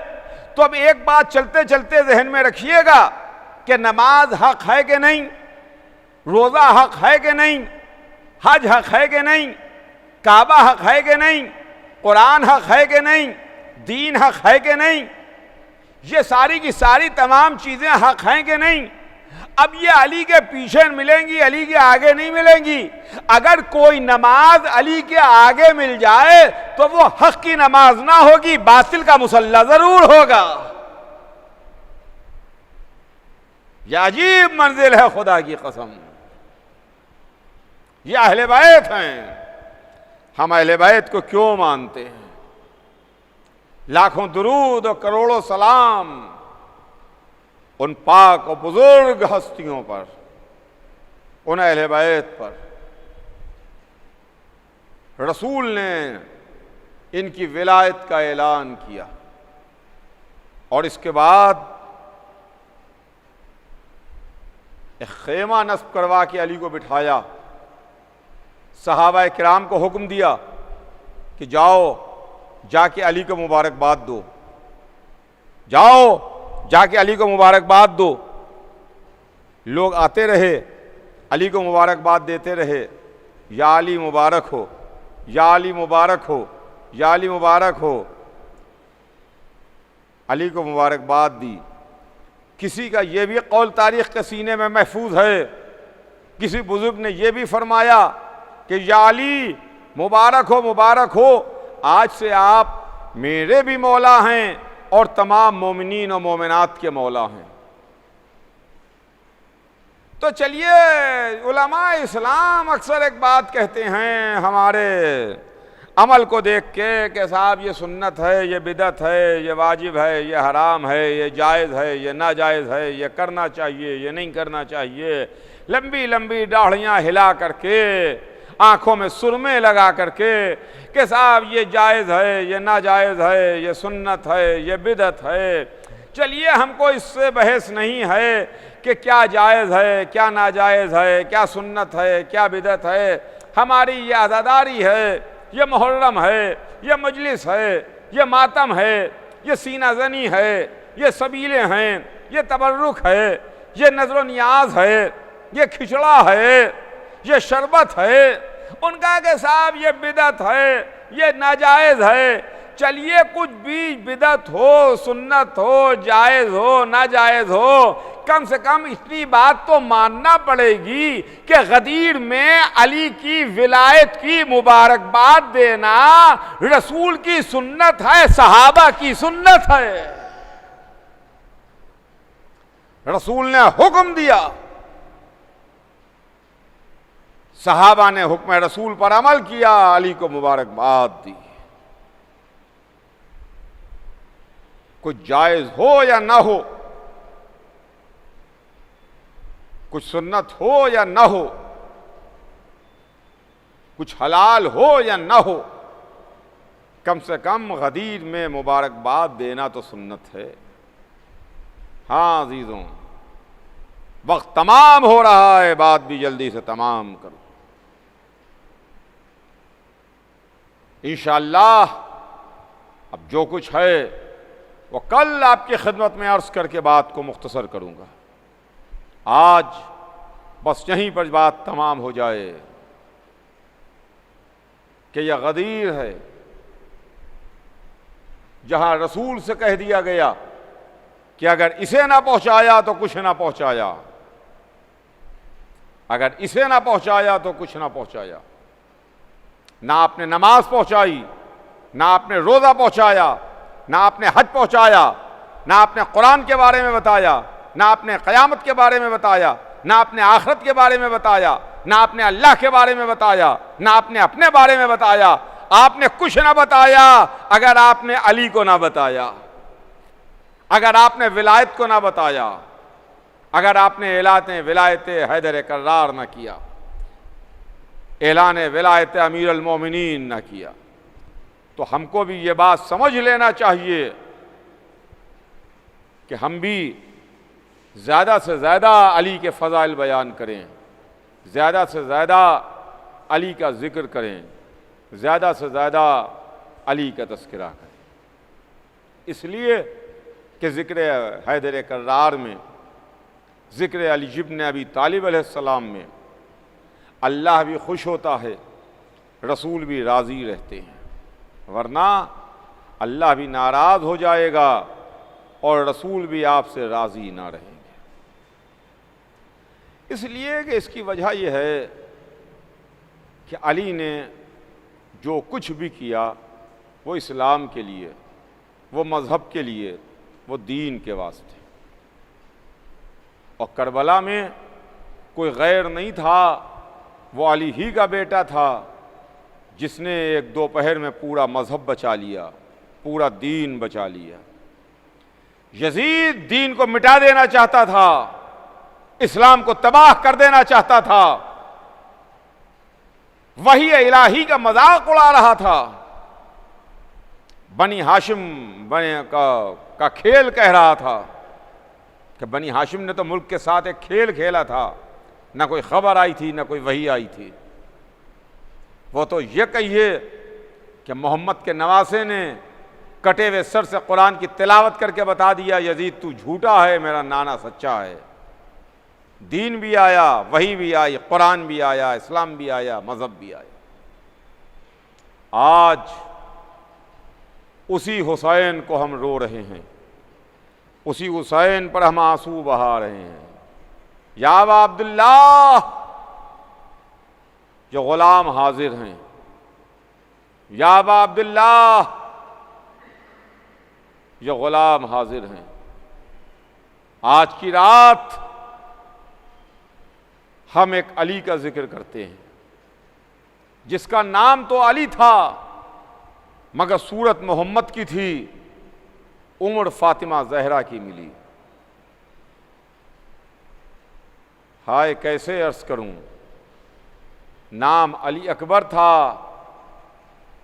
तो अब एक बात चलते चलते जहन में रखिएगा कि नमाज हक है कि नहीं, रोज़ा हक है कि नहीं, हज हक है कि नहीं, काबा हक है कि नहीं, कुरान हक है कि नहीं, दीन हक है कि नहीं, ये सारी की सारी तमाम चीज़ें हक हैं कि नहीं। अब ये अली के पीछे मिलेंगी, अली के आगे नहीं मिलेंगी। अगर कोई नमाज अली के आगे मिल जाए तो वो हक की नमाज ना होगी, बातिल का मुसल्ला जरूर होगा। यह अजीब मंजिल है, खुदा की कसम। ये अहले बैत हैं। हम अहले बैत को क्यों मानते हैं? लाखों दुरूद और करोड़ों सलाम उन पाक और बुजुर्ग हस्तियों पर, उन अहले बैत पर। रसूल ने इनकी विलायत का ऐलान किया और इसके बाद एक खेमा नस्ब करवा के अली को बिठाया। सहाबा किराम को हुक्म दिया कि जाओ जाके अली को मुबारकबाद दो, जाओ जाके अली को मुबारकबाद दो। लोग आते रहे, अली को मुबारकबाद देते रहे, या अली मुबारक हो, या अली मुबारक हो, या अली मुबारक हो। अली को मुबारकबाद दी। किसी का यह भी कौल तारीख के सीने में महफूज है, किसी बुजुर्ग ने यह भी फरमाया कि या अली मुबारक हो, मुबारक हो, आज से आप मेरे भी मौला हैं और तमाम मोमिनीन और मोमिनात के मौला हैं। तो चलिए, उलमा इस्लाम अक्सर एक बात कहते हैं हमारे अमल को देख के कि साहब ये सुन्नत है, ये बिदत है, ये वाजिब है, ये हराम है, ये जायज़ है, ये नाजायज़ है, ये करना चाहिए, ये नहीं करना चाहिए। लंबी लंबी दाढ़ियाँ हिला करके, आँखों में सुरमे लगा करके कि साहब ये जायज़ है, ये नाजायज़ है, ये सुन्नत है, ये बिदत है। चलिए, हमको इससे बहस नहीं है कि क्या जायज़ है, क्या नाजायज़ है, क्या सुन्नत है, क्या बिदत है। हमारी ये आज़ादारी है, ये मुहर्रम है, ये मजलिस है, ये मातम है, ये सीना ज़नी है, ये सबीले हैं, ये तबर्रुक है, ये नज़र नियाज है, ये खिचड़ा है, ये शरबत है। उनका के साहब ये बिदत है, ये नाजायज़ है। चलिए, कुछ भी बिदत हो, सुन्नत हो, जायज़ हो, नाजायज़ हो, कम से कम इतनी बात तो मानना पड़ेगी कि गदीर में अली की विलायत की मुबारकबाद देना रसूल की सुन्नत है, सहाबा की सुन्नत है। रसूल ने हुक्म दिया, सहाबा ने हुक्म रसूल पर अमल किया, अली को मुबारकबाद दी। कुछ जायज़ हो या ना हो, कुछ सुन्नत हो या ना हो, कुछ हलाल हो या ना हो, कम से कम गदीर में मुबारकबाद देना तो सुन्नत है। हाँ अजीज़ों, वक्त तमाम हो रहा है, बात भी जल्दी से तमाम करो। इंशाअल्लाह अब जो कुछ है वो कल आपकी खिदमत में अर्ज़ करके बात को मुख्तसर करूँगा। आज बस यहीं पर बात तमाम हो जाए कि यह गदीर है जहाँ रसूल से कह दिया गया कि अगर इसे ना पहुँचाया तो कुछ ना पहुँचाया, अगर इसे ना पहुँचाया तो कुछ ना पहुँचाया। ना आपने नमाज पहुँचाई, ना आपने रोज़ा पहुँचाया, ना आपने हज पहुँचाया, ना आपने कुरान के बारे में बताया, ना आपने क़यामत के बारे में बताया, ना आपने आखिरत के बारे में बताया, ना आपने अल्लाह के बारे में बताया, ना आपने अपने बारे में बताया। आपने कुछ ना बताया अगर आपने अली को ना बताया, अगर आपने विलायत को ना बताया, अगर आपने ऐलान विलायत हैदर कर्रार ना किया, ऐलान विलायत अमीर अल मोमिनीन ना किया, तो हमको भी ये बात समझ लेना चाहिए कि हम भी ज़्यादा से ज़्यादा अली के फ़ज़ाइल बयान करें, ज़्यादा से ज़्यादा अली का ज़िक्र करें, ज़्यादा से ज़्यादा अली का तज़किरा करें। इसलिए कि ज़िक्र हैदर कर्रार में, ज़िक्र अली इब्न अबी तालिब अलैहिस्सलाम में अल्लाह भी खुश होता है, रसूल भी राज़ी रहते हैं, वरना अल्लाह भी नाराज़ हो जाएगा और रसूल भी आपसे राज़ी ना रहेंगे। इसलिए कि इसकी वजह यह है कि अली ने जो कुछ भी किया वो इस्लाम के लिए, वो मज़हब के लिए, वो दीन के वास्ते। और करबला में कोई गैर नहीं था वो अली ही का बेटा था जिसने एक दोपहर में पूरा मजहब बचा लिया, पूरा दीन बचा लिया। यजीद दीन को मिटा देना चाहता था, इस्लाम को तबाह कर देना चाहता था, वही इलाही का मजाक उड़ा रहा था। बनी हाशिम का खेल कह रहा था कि बनी हाशिम ने तो मुल्क के साथ एक खेल खेला था, ना कोई खबर आई थी ना कोई वही आई थी। वो तो ये कहिए कि मोहम्मद के नवासे ने कटे हुए सर से कुरान की तिलावत करके बता दिया, यजीद तू झूठा है, मेरा नाना सच्चा है। दीन भी आया, वही भी आई, कुरान भी आया, इस्लाम भी आया, मजहब भी आया। आज उसी हुसैन को हम रो रहे हैं, उसी हुसैन पर हम आंसू बहा रहे हैं। या अबा अब्दुल्लाह, जो गुलाम हाजिर हैं, या अबा अब्दुल्लाह, जो गुलाम हाजिर हैं, आज की रात हम एक अली का जिक्र करते हैं जिसका नाम तो अली था मगर सूरत मोहम्मद की थी, उम्र फातिमा जहरा की मिली। हाय कैसे अर्ज करूं, नाम अली अकबर था,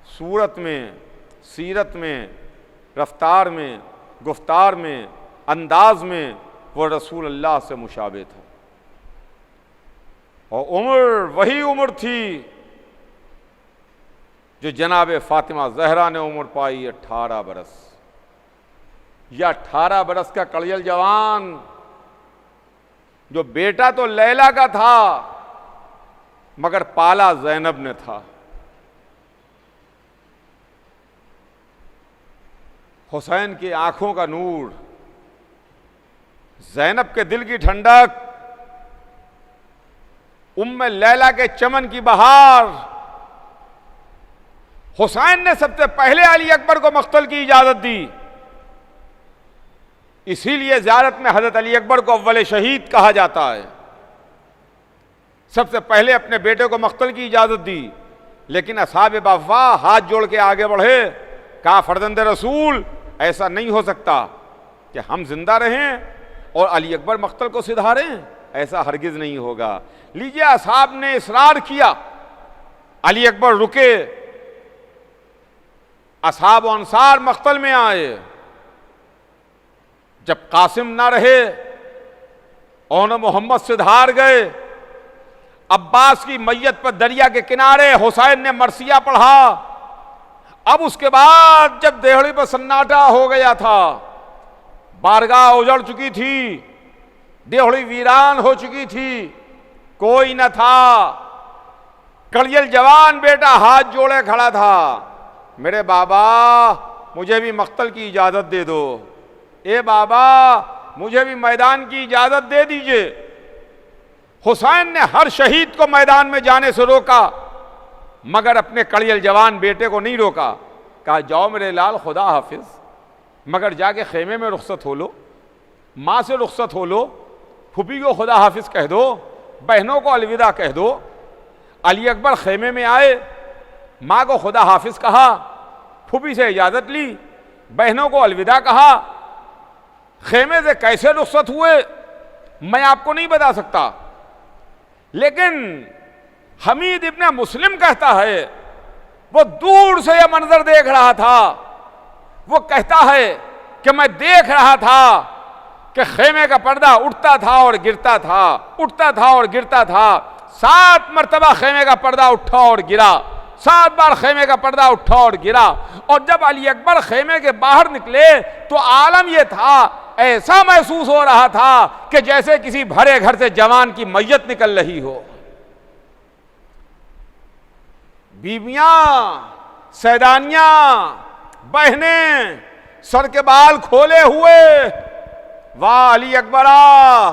सूरत में, सीरत में, रफ्तार में, गुफ्तार में, अंदाज में वो रसूल अल्लाह से मुशाबे था। और उम्र वही उम्र थी जो जनाब फातिमा जहरा ने उम्र पाई 18 बरस। या 18 बरस का कड़ियल जवान जो बेटा तो लैला का था मगर पाला ज़ैनब ने था। हुसैन की आंखों का नूर, ज़ैनब के दिल की ठंडक, उम्मे लैला के चमन की बहार। हुसैन ने सबसे पहले अली अकबर को मक्तल की इजाजत दी, इसीलिए ज़ियारत में हजरत अली अकबर को अव्वल शहीद कहा जाता है। सबसे पहले अपने बेटे को मक्तल की इजाजत दी, लेकिन असहाब वफ़ा हाथ जोड़ के आगे बढ़े, कहा फर्जंद रसूल ऐसा नहीं हो सकता कि हम जिंदा रहें और अली अकबर मक्तल को सिधारें, ऐसा हरगिज नहीं होगा। लीजिए, असहाब ने इसरार किया, अली अकबर रुके, असहाब व अंसार मक्तल में आए। जब कासिम ना रहे और मोहम्मद सिधार गए, अब्बास की मैयत पर दरिया के किनारे हुसैन ने मरसिया पढ़ा। अब उसके बाद जब देहड़ी पर सन्नाटा हो गया था, बारगाह उजड़ चुकी थी, देहड़ी वीरान हो चुकी थी, कोई न था, कड़ियल जवान बेटा हाथ जोड़े खड़ा था, मेरे बाबा मुझे भी मक्तल की इजाजत दे दो, ए बाबा मुझे भी मैदान की इजाजत दे दीजिए। हुसैन ने हर शहीद को मैदान में जाने से रोका मगर अपने कड़ियल जवान बेटे को नहीं रोका। कहा जाओ मेरे लाल, खुदा हाफिज, मगर जाके खेमे में रुखसत हो लो, माँ से रुखसत हो लो, फूफी को खुदा हाफिज कह दो, बहनों को अलविदा कह दो। अली अकबर खेमे में आए, माँ को खुदा हाफिज कहा, फूफी से इजाज़त ली, बहनों को अलविदा कहा। खेमे से कैसे रुखसत हुए मैं आपको नहीं बता सकता, लेकिन हमीद इब्न मुस्लिम कहता है वो दूर से यह मंजर देख रहा था। वो कहता है कि मैं देख रहा था कि खेमे का पर्दा उठता था और गिरता था, उठता था और गिरता था। 7 मरतबा खेमे का पर्दा उठा और गिरा, 7 बार खेमे का पर्दा उठा और गिरा। और जब अली अकबर खेमे के बाहर निकले तो आलम यह था, ऐसा महसूस हो रहा था कि जैसे किसी भरे घर से जवान की मैयत निकल रही हो। बीवियां, सैदानियां, बहनें सर के बाल खोले हुए, वाह अली अकबरा,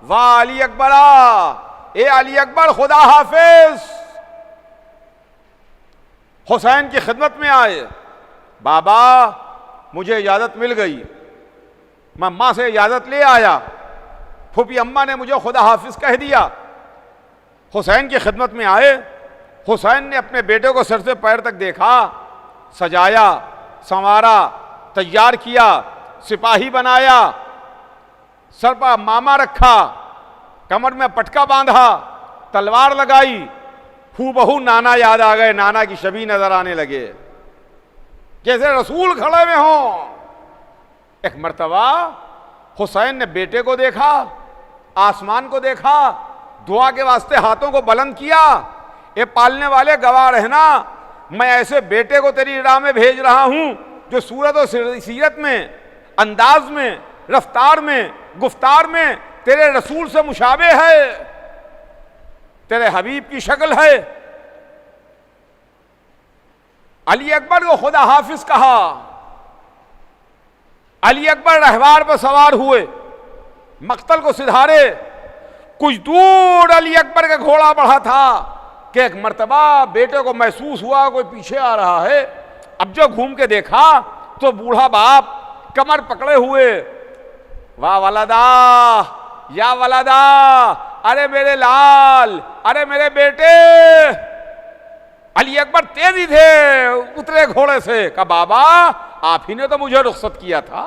वाह अली अकबरा, ए अली अकबर खुदा हाफिज। हुसैन की खिदमत में आए, बाबा मुझे इजाजत मिल गई, मैं माँ से इजाजत ले आया, फूफी अम्मा ने मुझे खुदा हाफिज कह दिया। हुसैन की खिदमत में आए। हुसैन ने अपने बेटे को सर से पैर तक देखा, सजाया, संवारा, तैयार किया, सिपाही बनाया, सर पर मामा रखा, कमर में पटका बांधा, तलवार लगाई। हूबहू नाना याद आ गए, नाना की छवि नजर आने लगे, जैसे रसूल खड़े हुए हों। एक मर्तबा हुसैन ने बेटे को देखा, आसमान को देखा, दुआ के वास्ते हाथों को बुलंद किया। ये पालने वाले गवाह रहना, मैं ऐसे बेटे को तेरी राह में भेज रहा हूं जो सूरत और सीरत में, अंदाज में, रफ्तार में, गुफ्तार में तेरे रसूल से मुशाबे है, तेरे हबीब की शक्ल है। अली अकबर को खुदा हाफिज कहा। अली अकबर रहवार पर सवार हुए, मक्तल को सिधारे। कुछ दूर अली अकबर का घोड़ा बढ़ा था कि एक मर्तबा बेटे को महसूस हुआ कोई पीछे आ रहा है। अब जो घूम के देखा तो बूढ़ा बाप कमर पकड़े हुए, वाह वलदा, या वलदा, अरे मेरे लाल, अरे मेरे बेटे। अली अकबर तेजी थे, उतरे घोड़े से, कहा बाबा आप ही ने तो मुझे रुखसत किया था,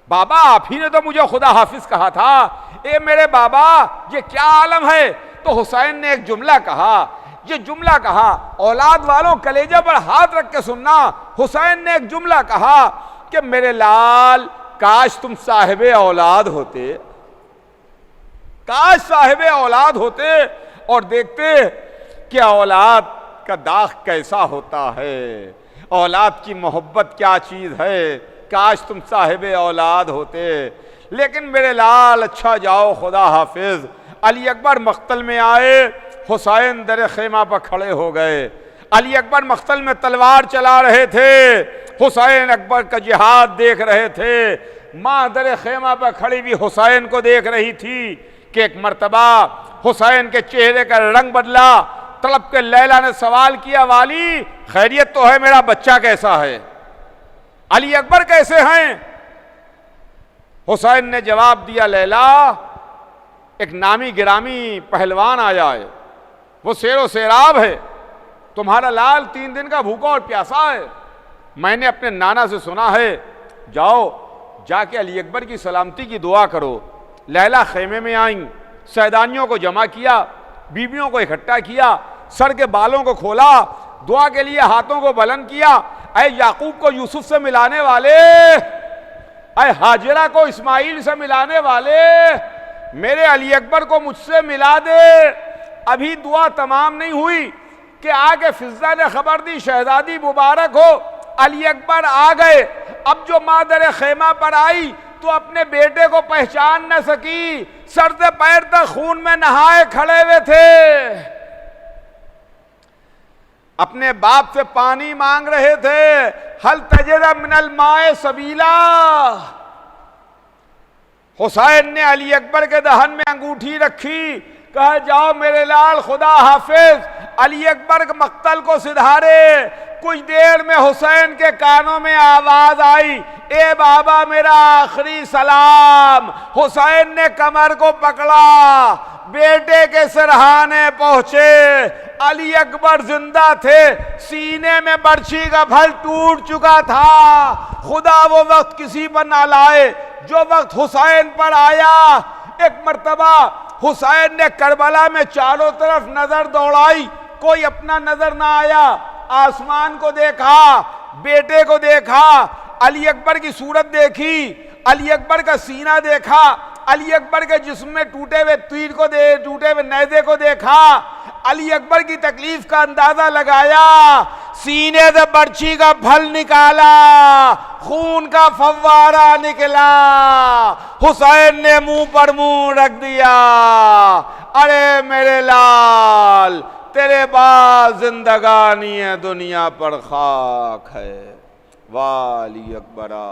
बाबा आप ही ने तो मुझे खुदा हाफिज कहा था। ए मेरे बाबा ये क्या आलम है। तो हुसैन ने एक जुमला कहा, ये जुमला कहा, औलाद वालों कलेजा पर हाथ रख के सुनना। हुसैन ने एक जुमला कहा कि मेरे लाल काश तुम साहिबे औलाद होते, काश साहिबे औलाद होते और देखते कि औलाद का दाग कैसा होता है, औलाद की मोहब्बत क्या चीज है, काश तुम साहिबे औलाद होते। लेकिन मेरे लाल अच्छा जाओ खुदा हाफिज। अली अकबर मख्तल में आए, हुसैन दर खेमा पर खड़े हो गए। अली अकबर मख्तल में तलवार चला रहे थे, हुसैन अकबर का जिहाद देख रहे थे। माँ दर खेमा पर खड़ी भी हुसैन को देख रही थी कि एक मर्तबा हुसैन के चेहरे का रंग बदला। तड़प के लैला ने सवाल किया, वाली खैरियत तो है, मेरा बच्चा कैसा है, अली अकबर कैसे हैं। हुसैन ने जवाब दिया, लैला एक नामी गिरामी पहलवान आया है, वो शेरो शेराब है, तुम्हारा लाल 3 दिन का भूखा और प्यासा है। मैंने अपने नाना से सुना है, जाओ जाके अली अकबर की सलामती की दुआ करो। लैला खेमे में आई, सैदानियों को जमा किया, बीबियों को इकट्ठा किया, सर के बालों को खोला, दुआ के लिए हाथों को बुलंद किया। ऐ याकूब को यूसुफ से मिलाने वाले, ऐ हाजिरा को इस्माइल से मिलाने वाले, मेरे अली अकबर को मुझसे मिला दे। अभी दुआ तमाम नहीं हुई कि आगे फिजा ने खबर दी, शहजादी मुबारक हो, अली अकबर आ गए। अब जो मादर खेमा पर आई तो अपने बेटे को पहचान न सकी, सर से पैर तक खून में नहाए खड़े हुए थे, अपने बाप से पानी मांग रहे थे। हल तजदा मिनल माए सबीला। हुसैन ने अली अकबर के दहन में अंगूठी रखी, कहा जाओ मेरे लाल खुदा हाफिज। अली अकबर के मक्तल को सिधारे। कुछ देर में हुसैन के कानों में आवाज आई, ए बाबा मेरा आखिरी सलाम। हुसैन ने कमर को पकड़ा, बेटे के सिरहाने पहुंचे। अली अकबर जिंदा थे, सीने में बर्छी का भल टूट चुका था। खुदा वो वक्त किसी पर ना लाए जो वक्त हुसैन पर आया। एक मर्तबा हुसैन ने करबला में चारों तरफ नजर दौड़ाई, कोई अपना नजर ना आया। आसमान को देखा, बेटे को देखा, अली अकबर की सूरत देखी, अली अकबर का सीना देखा, अली अकबर के जिस्म में टूटे हुए तीर को टूटे हुए नेज़े को देखा, अली अकबर की तकलीफ का अंदाजा लगाया। सीने से बर्छी का भल निकाला, खून का फव्वारा निकला। हुसैन ने मुंह पर मुंह रख दिया, अरे मेरे लाल तेरे बाद जिंदगानी है दुनिया पर खाक है। वाली अकबरा।